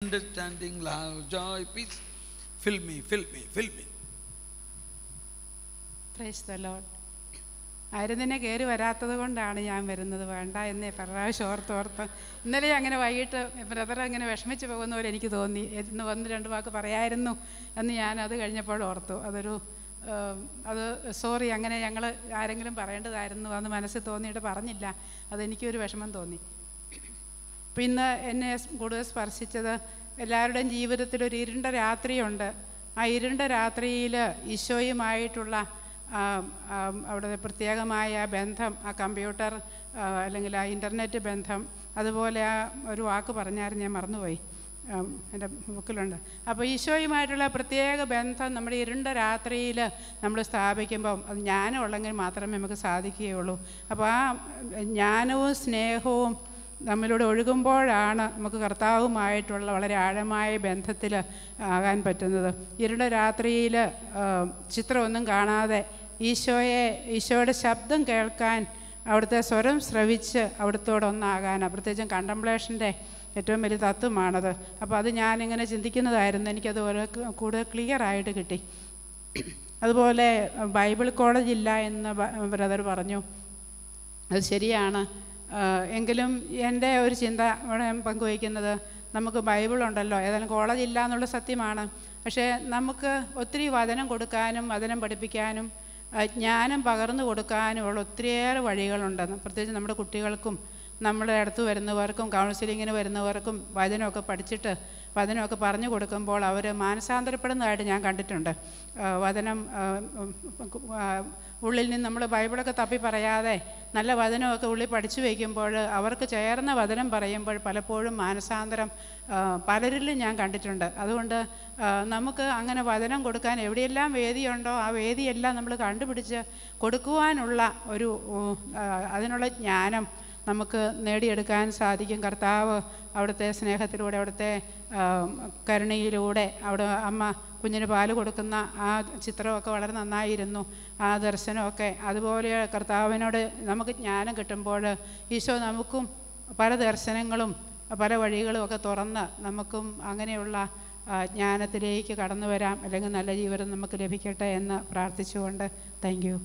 understanding, love, joy, peace. Fill me, fill me, fill me. Praise the Lord. ആയിരുന്നെ കയറി വരാത്തത് കൊണ്ടാണ് ഞാൻ വരുന്നത്, വേണ്ട എന്നേ പ്രാവശ്യം ഓർത്തോർത്ത്. ഇന്നലെ അങ്ങനെ വൈകിട്ട് ബ്രദർ അങ്ങനെ വിഷമിച്ച് പോകുന്ന പോലെ എനിക്ക് തോന്നി. ഇന്ന് വന്ന് 2 വാക്ക് പറയായിരുന്നു എന്ന് ഞാൻ അത് കഴിഞ്ഞപ്പോൾ ഓർത്തു. അത് സോറി, അങ്ങനെ ഞങ്ങൾ ആരെങ്കിലും പറയേണ്ടതായിരുന്നു എന്ന് മനസ്സിൽ തോന്നിയിട്ട് പറഞ്ഞില്ല. അതെനിക്കൊരു വിഷമം തോന്നി. പിന്നെ എന്നെ കൂടുതൽ സ്പർശിച്ചത്, എല്ലാവരുടെയും ജീവിതത്തിലൊരു ഇരുണ്ട രാത്രിയുണ്ട്. ആ ഇരുണ്ട രാത്രിയിൽ ഈശോയുമായിട്ടുള്ള അവിടെ പ്രത്യേകമായ ബന്ധം, ആ കമ്പ്യൂട്ടർ അല്ലെങ്കിൽ ആ ഇൻ്റർനെറ്റ് ബന്ധം, അതുപോലെ ആ ഒരു വാക്ക് പറഞ്ഞായിരുന്നു, ഞാൻ മറന്നുപോയി, എൻ്റെ ബുക്കിലുണ്ട്. അപ്പോൾ ഈശോയുമായിട്ടുള്ള പ്രത്യേക ബന്ധം നമ്മുടെ ഇരുണ്ട രാത്രിയിൽ നമ്മൾ സ്ഥാപിക്കുമ്പം അത് ജ്ഞാനം ഉള്ളെങ്കിൽ മാത്രമേ നമുക്ക് സാധിക്കുകയുള്ളൂ. അപ്പോൾ ആ ജ്ഞാനവും സ്നേഹവും നമ്മളിലൂടെ ഒഴുകുമ്പോഴാണ് നമുക്ക് കർത്താവുമായിട്ടുള്ള വളരെ ആഴമായ ബന്ധത്തിൽ ആകാൻ പറ്റുന്നത്. ഇരുണ്ട രാത്രിയിൽ ചിത്രമൊന്നും കാണാതെ ഈശോയുടെ ശബ്ദം കേൾക്കാൻ, അവിടുത്തെ സ്വരം ശ്രവിച്ച് അവിടുത്തോടൊന്നാകാനാണ്. പ്രത്യേകിച്ചും കണ്ടംപ്ലേഷൻ്റെ ഏറ്റവും വലിയ തത്വമാണത്. അപ്പോൾ അത് ഞാനിങ്ങനെ ചിന്തിക്കുന്നതായിരുന്നു, എനിക്കത് കൂടുതൽ ക്ലിയറായിട്ട് കിട്ടി. അതുപോലെ ബൈബിൾ കോളേജ് ഇല്ല എന്ന് ബ്രദർ പറഞ്ഞു. അത് ശരിയാണ്. എങ്കിലും എൻ്റെ ഒരു ചിന്ത ഇവിടെ പങ്കുവയ്ക്കുന്നത്, നമുക്ക് ബൈബിളുണ്ടല്ലോ, ഏതായാലും കോളേജ് ഇല്ല എന്നുള്ള സത്യമാണ്. പക്ഷേ നമുക്ക് ഒത്തിരി വചനം കൊടുക്കാനും വചനം പഠിപ്പിക്കാനും ജ്ഞാനം പകർന്നു കൊടുക്കാനുമുള്ള ഒത്തിരിയേറെ വഴികളുണ്ടെന്ന്. പ്രത്യേകിച്ച് നമ്മുടെ കുട്ടികൾക്കും നമ്മുടെ അടുത്ത് വരുന്നവർക്കും കൗൺസിലിങ്ങിന് വരുന്നവർക്കും വചനമൊക്കെ പഠിച്ചിട്ട് വചനമൊക്കെ പറഞ്ഞു കൊടുക്കുമ്പോൾ അവർ മാനസാന്തരപ്പെടുന്നതായിട്ട് ഞാൻ കണ്ടിട്ടുണ്ട്. വചനം ഉള്ളിൽ നിന്ന് നമ്മൾ ബൈബിളൊക്കെ തപ്പി പറയാതെ നല്ല വചനമൊക്കെ ഉള്ളിൽ പഠിച്ചു വയ്ക്കുമ്പോൾ അവർക്ക് ചേർന്ന വചനം പറയുമ്പോൾ പലപ്പോഴും മാനസാന്തരം പലരിലും ഞാൻ കണ്ടിട്ടുണ്ട്. അതുകൊണ്ട് നമുക്ക് അങ്ങനെ വചനം കൊടുക്കാൻ എവിടെയെല്ലാം വേദിയുണ്ടോ ആ വേദിയെല്ലാം നമ്മൾ കണ്ടുപിടിച്ച് കൊടുക്കുവാനുള്ള അതിനുള്ള ജ്ഞാനം നമുക്ക് നേടിയെടുക്കാൻ സാധിക്കും. കർത്താവ് അവിടുത്തെ സ്നേഹത്തിലൂടെ, അവിടുത്തെ കരുണയിലൂടെ, അവിടെ അമ്മ കുഞ്ഞിന് പാല് കൊടുക്കുന്ന ആ ചിത്രമൊക്കെ വളരെ നന്നായിരുന്നു, ആ ദർശനമൊക്കെ. അതുപോലെ കർത്താവിനോട് നമുക്ക് ജ്ഞാനം കിട്ടുമ്പോൾ ഈശോ നമുക്കും പല ദർശനങ്ങളും പല വഴികളും ഒക്കെ തുറന്ന് നമുക്കും അങ്ങനെയുള്ള ജ്ഞാനത്തിലേക്ക് കടന്നു വരാം, അല്ലെങ്കിൽ നല്ല ജീവിതം നമുക്ക് ലഭിക്കട്ടെ എന്ന് പ്രാർത്ഥിച്ചുകൊണ്ട് താങ്ക് യു.